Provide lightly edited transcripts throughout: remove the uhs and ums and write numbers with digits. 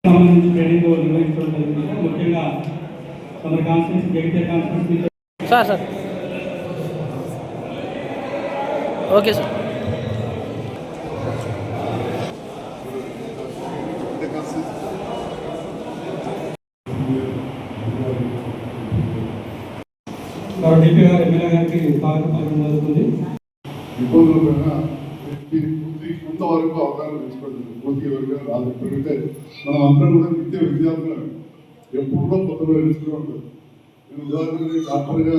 సంబంధించి ట్రైనింగ్ నిర్వహించడం జరిగింది. ముఖ్యంగా మన constituency Jagtial constituency sir okay sir. DP గారు ఎమ్మెల్యే గారికి స్వాగతం పలకడం జరుగుతుంది. ఇబ్బందుల పైన కొంతవరకు అవగాహన తెచ్చుకోవడం పూర్తి వరకు రాదు. ఎందుకంటే మనం అందరం కూడా నిత్య విద్యార్థులు ఎప్పుడో కొత్తలో తెలుసుకుని ఉంటుంది. నేను ఉదాహరణకి డాక్టర్గా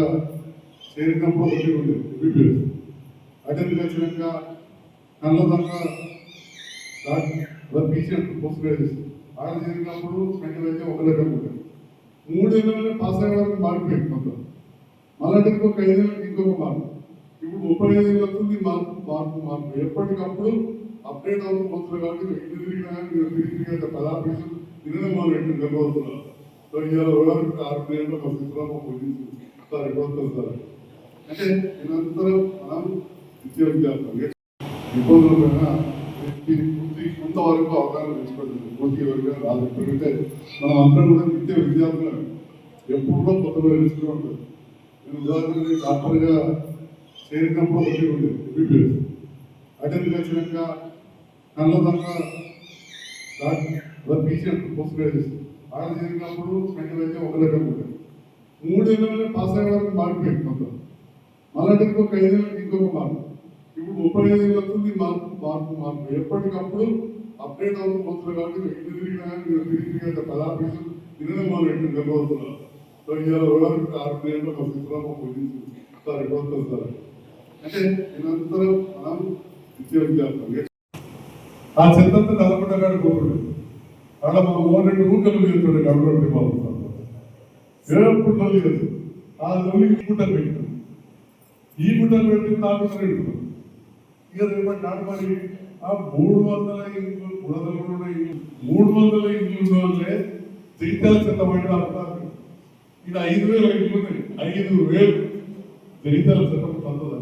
చేరినప్పుడు ఒకటి ఉండేది ఎంబీబీఎస్ అటెండ్ చేసినాక కళ్ళదంగా పీసీఎం పోస్ట్ గ్రాడ్యుయేషన్ ఆడ చేరినప్పుడు స్పెండ్ అయితే ఒక రకంగా ఉంటుంది. 3 ఏళ్ళలో పాస్ అయ్యే వరకు మారిపోయింది మొత్తం. మళ్ళీ ఇంకొక 5 ఏళ్ళకి ఇంకొక మార్పు. ఇప్పుడు 35 ఏళ్ళు వస్తుంది మార్పు ఎప్పటికప్పుడు అప్డేట్ అవుతూ పోతుంది. కాబట్టి ఇంజనీరింగ్ పదార్థం తినడం వాళ్ళు ఎట్టు జరగవుతున్నారు. సో ఇవాళ 6 ఏళ్ళలో మా శిశురామ పోలీసు సార్ ఇవ్వతుంది సార్ అంటే నిరంతరం మనం విద్యార్థులు ఇబ్బందుల పైన కొంతవరకు అవగాహన తెచ్చుకోవడం పూర్తి వరకు రాదు. ఎందుకంటే మనం అందరం కూడా నిత్య విద్యార్థులు ఎప్పుడో కొత్తలో తెలుసుకుని ఉంటుంది. నేను ఉదాహరణకి డాక్టర్గా చేరినప్పుడు ఒకటి ఉండేది ఎంబీబీఎస్ అటెండ్ చేసినాక కళ్ళదంగా పీసీఎం పోస్ట్ గ్రాడ్యుయేషన్ ఆడ చేరినప్పుడు స్పెండ్ అయితే ఒక రకంగా ఉంటుంది. 3 ఏళ్ళలో పాస్ అయ్యే వరకు మారిపోయింది మొత్తం. మళ్ళీ ఇంకొక 5 ఏళ్ళకి ఇంకొక మార్పు. ఇప్పుడు 35 ఏళ్ళు వస్తుంది మార్పు ఎప్పటికప్పుడు అప్డేట్ అవుతూ పోతుంది. కాబట్టి ఇంజనీరింగ్ పదార్థం తినడం వాళ్ళు ఎట్టు జరగవుతున్నారు. సో ఇవాళ 6 ఏళ్ళలో మా శిశురామ పోలీసు సార్ ఇవ్వతుంది సార్ అంటే నిరంతరం మనం విద్యార్థులు ఆ చెత్తంతా నల్లగొండ గారు పోతుంది. అలా మా 2 ఊకలు వెళ్తుండే గవర్నమెంట్ బాగుంటాం ఎప్పుడు తల్లి కదా ఆ తల్లికి ఈ గుట్టలు పెట్టాం. ఈ గుట్టలు పెట్టి నాకు పెడుతున్నాం. ఇక రేపటి నాడు మరి ఆ 300 ఇండ్లు 300 ఇండ్లు వల్లే జగిత్యాల చెత్త పడిన అంటారు. ఇది 5,000 ఇండ్లు ఉన్నాయి. 5,000 జగిత్యాల చెత్త పొందదు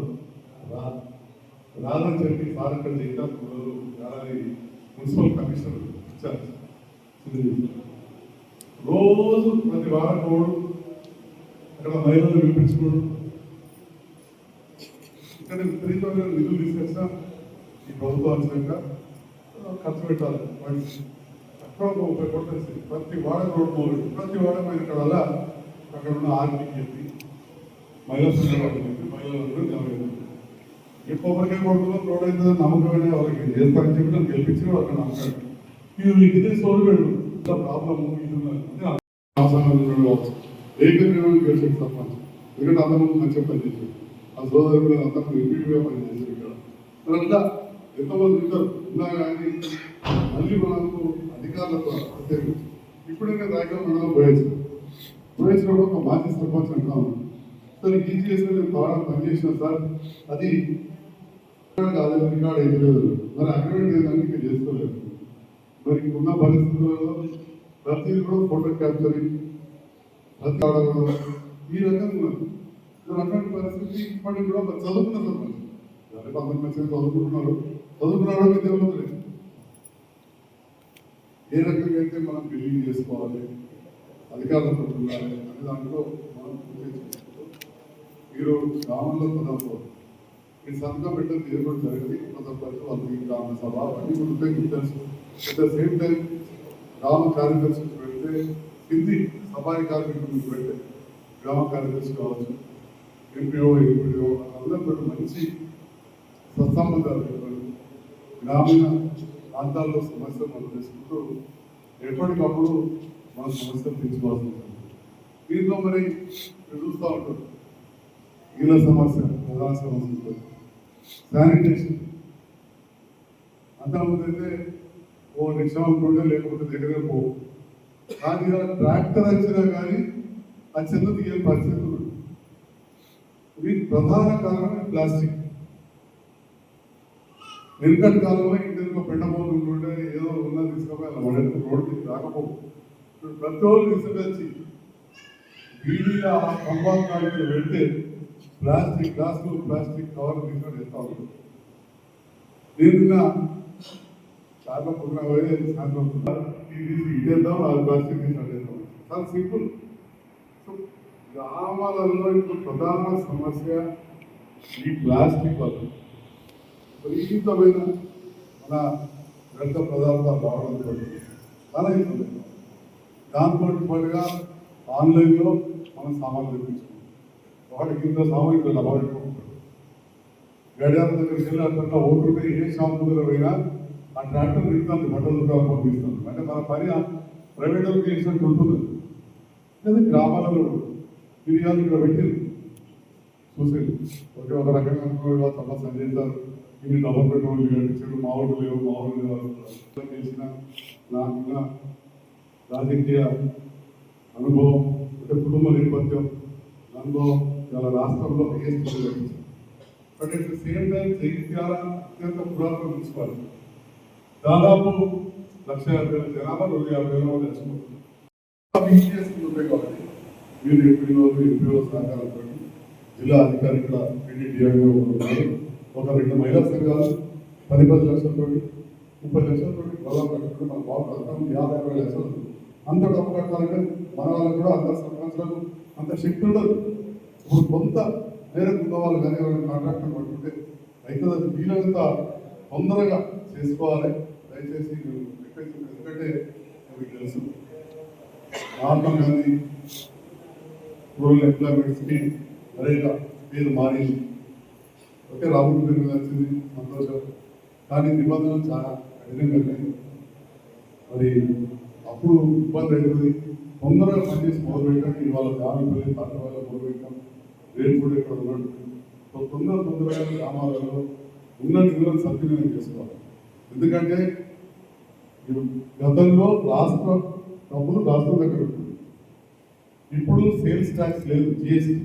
రాదని చెప్పి సారక్కడ జగిత్యాల మున్సిపల్ కమిషనర్ ఇచ్చారు. రోజు ప్రతి వారం పోవడం అక్కడ మహిళలు వినిపించుకోవడం ఇక్కడ విపరీతమైన నిధులు తీసుకొచ్చినా ఈ ప్రభుత్వం వచ్చినాక ఖర్చు పెట్టాలి. అక్కడ 30 కోట్లు ప్రతి వాడ రోడ్ పోలేదు. ప్రతి వాడ ఇక్కడ అక్కడ ఉన్న ఆర్మీకి చెప్పి మహిళా సంఘాలకు చెప్పి మహిళలందరూ గమనించారు. ఎప్పటికే కొడుకులో రోడ్ అయితే నమ్మకమైన వాళ్ళకి చేస్తారని చెప్పి నన్ను గెలిపించి కూడా అక్కడ నమ్మకాడు. ఇది మీకు ఇదే సోలు పెడు ప్రాబ్లము ఇది ఏకగ్రీవానికి గెలిచాడు సర్పంచ్. ఎందుకంటే అంతమంది మంచిగా పనిచేశారు. ఆ సోదరులు అంతమంది ఎంపీగా పనిచేశారు. ఇక్కడ మరి అట్లా ఎంతమంది ఉంటారు ఉన్నా కానీ మళ్ళీ మనకు అధికారులతో ప్రత్యేకించి ఇప్పుడైనా రాయకల్ మండలం పోయేసినప్పుడు ఒక మాజీ సర్పంచ్ అంటా ఉన్నాను. సార్ ఈజీఎస్ నేను బాగా పనిచేసిన సార్ అది రికార్డ్ అయితే లేదు. మరి అగ్రిమెంట్ ఏదాన్ని మీరు చేసుకోలేదు. మరి ఉన్న పరిస్థితులలో ప్రతిదీ కూడా ఫోటో క్యాప్చరింగ్ ప్రతి ఆడడం ఈ రకంగా అటువంటి పరిస్థితి ఇప్పటికి కూడా చదువుకున్న సర్పంచ్ కొంతమంది మంచిగా చదువుకున్నాడో విద్యార్థులు ఏ రకంగా అయితే మనం బిల్డింగ్ చేసుకోవాలి అధికారులతో ఉండాలి అనే దాంట్లో మనం మీరు గ్రామంలో పదవుకోవాలి. ఈ సంతకం పెట్టడం తీరుకోవడం జరిగింది. కొంతమంది వాళ్ళకి గ్రామ సభ అవన్నీ కూడా తెలుసు. అట్ ద సేమ్ టైం గ్రామ కార్యదర్శి పెడితే హిందీ సఫాయి కార్మికులకు పెడితే గ్రామ కార్యదర్శి కావచ్చు ఎంపీఓ ఎంపీడీఓ అందరూ మంచి సత్సంబంధాలు గ్రామీణ ప్రాంతాల్లో సమస్యలు మనం తెలుసుకుంటూ ఎప్పటికప్పుడు మన సమస్యలు తీర్చుకోవాల్సి ఉంటుంది. దీంట్లో మరి చూస్తూ ఉంటారు ఇళ్ళ సమస్య ప్రధాన సమస్య ఉంటుంది. శానిటేషన్ అంతకుముందు అయితే ఓ రిక్షా ఉంటుండే లేకపోతే దగ్గర పోవు. కానీ ట్రాక్టర్ వచ్చినా కానీ ఆ చెత్త తీయని పరిస్థితి ఉంది. వీటి ప్రధాన కారణం ప్లాస్టిక్. వెనుకటి కాలంలో ఇంటికి పెండబోలు ఉంటుండే ఏదో ఉన్నా తీసుకుపోయి అలా పడే రోడ్డు రాకపోవు. ఇప్పుడు ప్రతి రోజు తీసుకొచ్చి వీడిగా ఆ కంపార్ట్మెంట్ వెళ్తే ప్లాస్టిక్ గ్లాసులు ప్లాస్టిక్ కవర్లు తీసుకొని వెళ్తా ఉంటుంది. దీనిన్న సార్లు పొద్దున పోయి సాయంత్రం ఇదేద్దాం అది ప్లాస్టిక్ తీసేద్దాం. చాలా సింపుల్. సో గ్రామాలలో ఇప్పుడు ప్రధాన సమస్య ఈ ప్లాస్టిక్ వల్ల విపరీతమైన మన వ్యర్థ పదార్థాలు రావడంతో చాలా ఇబ్బంది. దాంతో పాటుగా ఆన్లైన్లో మనం సామాన్లు తెప్పించుకుంటాం. వాటికి ఇంత సామాన్లు అలవాటుకుంటాం. గడియారం దగ్గరికి వెళ్ళి అట్లా ఓటుకుంటే ఏ షాపు దగ్గర పోయినా ఆ ట్రాక్టర్ తిరుగుతుంది, బట్టలు దుకాణం పంపిస్తుంది. అంటే మన పని ప్రైవేట్ వాళ్ళకి చేసినట్టు ఉంటుంది. లేదా గ్రామాలలో ఫిర్యాదు ఇక్కడ పెట్టింది చూసేది. ఓకే, ఒక రకంగా సమస్య చేస్తారు. ఇన్ని డబ్బులు పెట్టుకోవాలి కట్టించాడు, మామూలు లేవు మామూలు లేవు చేసిన నాకున్న రాజకీయ అనుభవం అంటే కుటుంబ నేపథ్యం అనుభవం చాలా రాష్ట్రంలో highest. But at the same time Jagtial అత్యంత పురాతన మున్సిపాలిటీ. దాదాపు 1,50,000 జనాభా 250,000 మంది ఉంటాయి. కాబట్టి మీరు ఎంపీఓ సహకారంతో జిల్లా అధికారి ఇక్కడ PDDO ఉన్నారు. ఒక 2 మహిళా సంఘాలు 10-10 లక్షలతో 30 లక్షలతో గొడవ కట్టుకుంటే మన బాగుపడతాం. 50-60 లక్షలు అంత డబ్బు కట్టాలంటే మన వాళ్ళకి కూడా అంత సంవత్సరాలు అంత శక్తి ఉండదు. ఇప్పుడు కొంత మేరకు ఉన్న వాళ్ళు కానీ ఎవరైనా కాంట్రాక్టర్ పట్టుకుంటే అయితే వీలంత తొందరగా చేసుకోవాలి. దయచేసి ఎందుకంటే మీకు తెలుసు Mahatma Gandhi rural employment scheme అదేగా పేరు మారింది. ఓకే, రాహుల్ పేరు వచ్చింది, సంతోషం. కానీ నిబంధనలు చాలా కఠినంగా ఉన్నాయి. మరి అప్పుడు ఇబ్బంది అవుతుంది. తొందరగా పనిచేసి మొదలుపెట్టాం. ఇవాళ గ్రామీణ పంట వల్ల మొదలుపెట్టాం. రేపు కూడా ఇక్కడ ఉన్నట్టు తొందరగా గ్రామాలలో ఉన్న నిధులను సద్వినియోగం చేసుకోవాలి. ఎందుకంటే గతంలో రాష్ట్ర డబ్బులు రాష్ట్రం దగ్గర ఉంటుంది. ఇప్పుడు సేల్స్ ట్యాక్స్ లేదు, జిఎస్టీ.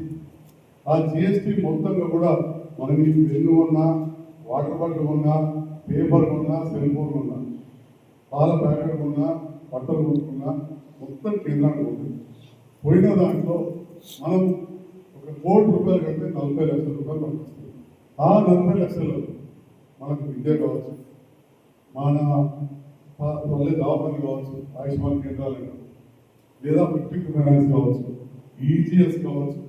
ఆ జిఎస్టీ మొత్తంగా కూడా మనం ఈ పెన్ను ఉన్నా, వాటర్ బాటిల్ ఉన్నా, పేపర్ ఉన్నా, సెల్ ఫోన్ ఉన్నా, పాల ప్యాకెట్ ఉన్నా, బట్టలు కొనుక్కున్నా మొత్తం కేంద్రానికి పోతుంది. పోయిన దాంట్లో మనం ₹1 కోటి కంటే 40 లక్షల రూపాయలు మనకు వస్తుంది. ఆ 40 లక్షలు మనకు విద్య కావచ్చు, మన పల్లె దవాఖాన కావచ్చు, ఆయుష్మాన్ కేంద్రాలు లేదా ఫిఫ్టీ ఫైనాన్స్ కావచ్చు, ఈజీఎస్ కావచ్చు,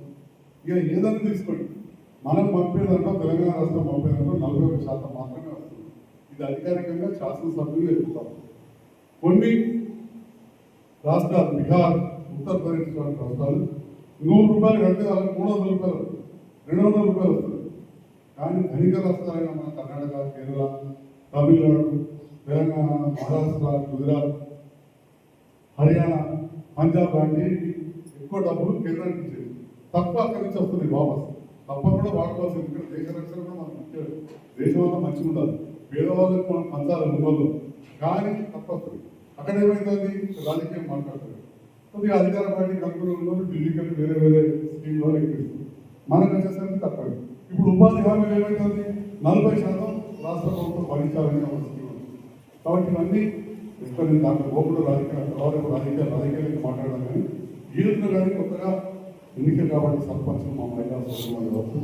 ఇక ఏదైనా తీసుకోండి. మనం పంపేదంటే తెలంగాణ రాష్ట్రం పంపేదంటే 41% మాత్రమే వస్తుంది. ఇది అధికారికంగా శాసనసభ్యులు ఎదుగుతారు. కొన్ని రాష్ట్రాలు బీహార్, ఉత్తరప్రదేశ్ వంటి రాష్ట్రాలు ₹100 కడితే వాళ్ళకి ₹300, ₹200 వస్తుంది. కానీ ధనిక రాష్ట్రాలైన మన కర్ణాటక, కేరళ, తమిళనాడు, తెలంగాణ, మహారాష్ట్ర, గుజరాత్, హర్యానా, పంజాబ్ లాంటి ఎక్కువ డబ్బులు కేంద్రానికి ఇచ్చేది. తప్ప అక్కడి నుంచి వస్తుంది వాపస్. తప్పకుండా వాడుకోవాల్సింది. ఎందుకంటే దేశ రక్షణ కూడా మనం ముఖ్యం. దేశం అంతా మంచిగా ఉండాలి. పేదవాళ్ళకి మనం పంచాలి ముందు. కానీ తప్పస్తుంది. అక్కడ ఏమైంది, రాజకీయం మాట్లాడుతుంది. కొద్దిగా అధికార పార్టీ కంట్రోల్లో ఢిల్లీకి వేరే వేరే స్కీమ్లో ఎక్కిస్తుంది. మనకు వచ్చేసరికి తప్పదు. ఇప్పుడు ఉపాధి హామీలు ఏమైతుంది, 40% రాష్ట్ర ప్రభుత్వం భరించాలని ఒక స్కీమ్ ఉంది. కాబట్టి ఇవన్నీ ఎక్కువ నేను దాంట్లో పోకుండా రాజకీయాలకు మాట్లాడడం కానీ వీళ్ళు కానీ కొత్తగా ఎన్నికలు కాబట్టి సర్పంచ్ మా మహిళా సోదరులు కావచ్చు,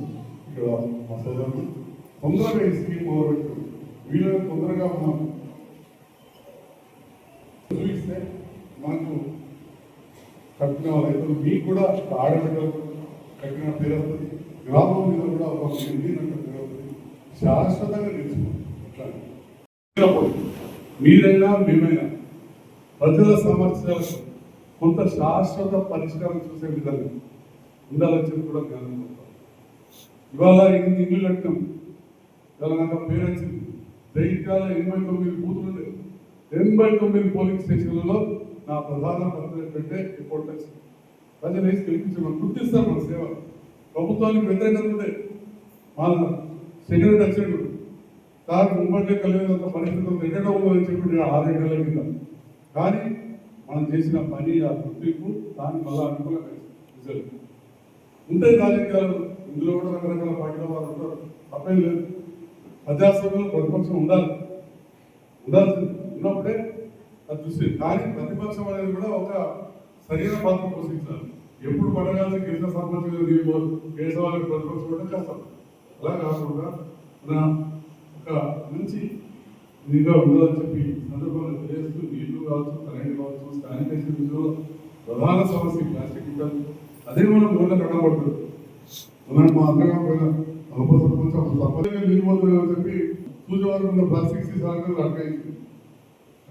ఇక్కడ మా సోదరులు తొందరగా ఈ స్కీమ్ మొదలుపెట్టు. వీళ్ళని తొందరగా మనం చూపిస్తే మనకు కట్టిన వాళ్ళైతే మీకు కూడా ఆడబిడ్డలకు కట్టిన పేరవుతుంది. గ్రామం మీద కూడా ఒక ఎన్నికట్టు పేరవుతుంది. శాశ్వతంగా నిలుచుకుంటాం. మీరైనా మేమైనా ప్రజల సమస్యలకు కొంత శాశ్వత పరిష్కారం చూసే విధంగా ఉండాలని చెప్పి కూడా జ్ఞానం. ఇవాళ ఇల్లు కట్టినాం, ఇవాళ నాకు పేరు వచ్చింది. జైత్యాల 89 బూతులు ఉండేవి. 89 పోలింగ్ స్టేషన్లలో నా ప్రధాన పత్రం ఏంటంటే ఇంపార్టెన్స్. ప్రజలు వేసి గెలిపించమని గుర్తిస్తారు. మన సేవ ప్రభుత్వానికి వ్యతిరేకత ఉండే మా సెక్రటరీ వచ్చాడు సార్ ముంబైలో కలిగినంత పరిస్థితులు ఎక్కడో ఉందని చెప్పి 6 గంటల కింద. కానీ మనం చేసిన పని ఆ గుర్తింపు దాన్ని మళ్ళీ అనుకూలంగా రిజల్ట్ ఉంటాయి. రాజకీయాలు ఇందులో కూడా రకరకాల పార్టీల వారు ఉంటారు, తప్పేం లేదు. ప్రజాస్వామ్యంలో ప్రతిపక్షం ఉండాల్సింది ఉన్నప్పుడే అది చూసి. కానీ ప్రతిపక్షం అనేది కూడా ఒక సరైన పాత్ర పోషించాలి. ఎప్పుడు పడగాల్సి కేంద్ర సర్పంచ్ కేసు వాళ్ళకి ప్రతిపక్షం కూడా కష్టం. అలా కాకుండా మన ఒక మంచి ఇదిగా ఉండాలని చెప్పి ఈ సందర్భంలో తెలియజేస్తూ నీళ్లు కావచ్చు, కరెంట్ కావచ్చు, శానిటైజేషన్ విషయంలో ప్రధాన సమస్య ప్లాస్టిక్ ఉంటుంది. అదే మనం మూల కట్టబడుతుంది. మనం మా అందరం పోయిన తప్పనిసరిగా నీళ్ళు పోతున్నాయని చెప్పి సూర్యవారం ఉన్న ప్లాస్టిక్ సీసాలను అడగాయించింది.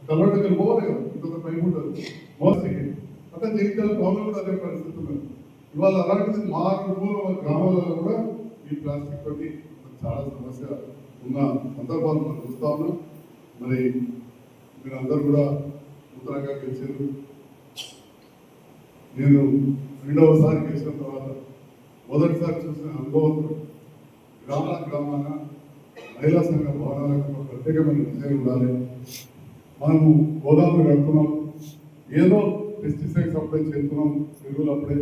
కలవ దగ్గర పోవాలి కదా, ఇంకొక పైపు ఉంటుంది మోస్ట్కి అట్లా జగిత్యాల టౌన్లో కూడా అదే పరిస్థితి ఉన్నది. ఇవాళ అలాంటిది మా గ్రామాలలో కూడా ఈ ప్లాస్టిక్ తోటి చాలా సమస్య ఉన్న సందర్భాలు మనం చూస్తా ఉన్నాం. మరి మీరందరూ కూడా నూతనంగా గెలిచారు. నేను రెండవసారి గెలిచిన తర్వాత మొదటిసారి చూసిన అనుభవం గ్రామాన మహిళా సంఘ భవనాలకు ఒక ప్రత్యేకమైన విజయం ఉండాలి. మనము గోదాములు కడుతున్నాం, ఏదో పెస్టిసైడ్స్ అప్లై చేస్తున్నాం, ఎరువులు అప్పుడే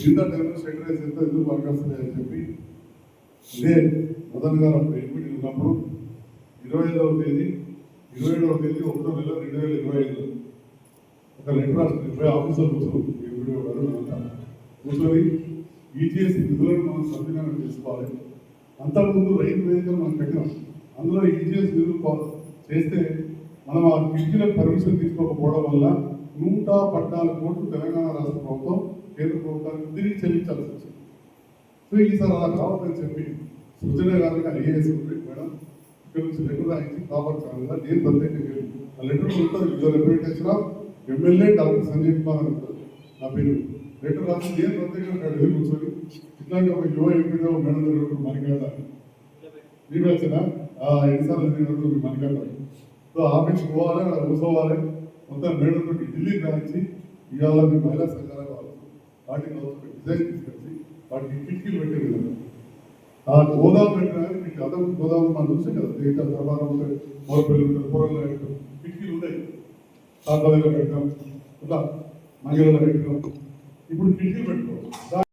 ఇంత టైంలో సెటరైజ్ ఎంత ఎందుకు వర్కర్స్ అని చెప్పి ఇదే మదన్ గారు అప్పుడు ఎన్నికలు ఉన్నప్పుడు 27వ తేదీ 1వ నెల 2025 ఒక లెటర్ రాస్తుంది. 20 ఆఫీసర్లు కూర్చొని ఎంపీడీ గారు కూర్చొని ఈజీఎస్ నిధులను మనం సద్వినియోగం చేసుకోవాలి. అంతకుముందు రైతు వేదికలు మనం కట్టినాం. అందులో ఈజీఎస్ నిధులు చేస్తే మనం ఆ కిటికీలకు పర్మిషన్ తీసుకోకపోవడం వల్ల 114 కోట్లు తెలంగాణ రాష్ట్ర ప్రభుత్వం కేంద్ర ప్రభుత్వానికి తిరిగి చెల్లించాల్సి వచ్చింది. సో ఈసారి అలా కావద్దని చెప్పి సృజన గారికి ఐఏఎస్ మేడం ఇక్కడ నుంచి లెటర్ రాయించి కాపాడుతాను. నేను ప్రత్యేకంగా ఆ లెటర్ ఉంటుంది, representation of MLA doctor Sanjay Kumar అని ఉంటుంది నా పేరు. లెటర్ రాసి నేను ప్రత్యేకంగా ఎదురు కూర్చొని ఇట్లాంటి ఒక యువ ఎంపీలో మేడం దగ్గర మణికాడ నీకు వచ్చినా ఎన్నిసార్లు మణికాడ. సో ఆఫీస్ పోవాలి, అక్కడ కూర్చోవాలి, మొత్తం మేడం తోటి ఢిల్లీకి రాయించి ఇవాళ మీ మహిళా సంఘాలు కావచ్చు వాటికి డిజైన్ తీసుకొచ్చి వాటికి కిటికీలు పెట్టే విధంగా ఆ గోదాము పెట్టడానికి అదం గోదాము మనం చూసాం కదా, దేశాల తర్వాత ఉంటాయి, మోరపల్లి ఉంటుంది, పొరల్లో పెట్టాం, కిటికీలు ఉన్నాయి, తాతలో పెట్టాం, ఇట్లా మహిళలో పెట్టాం. ఇప్పుడు కిటికీలు పెట్టుకోవాలి.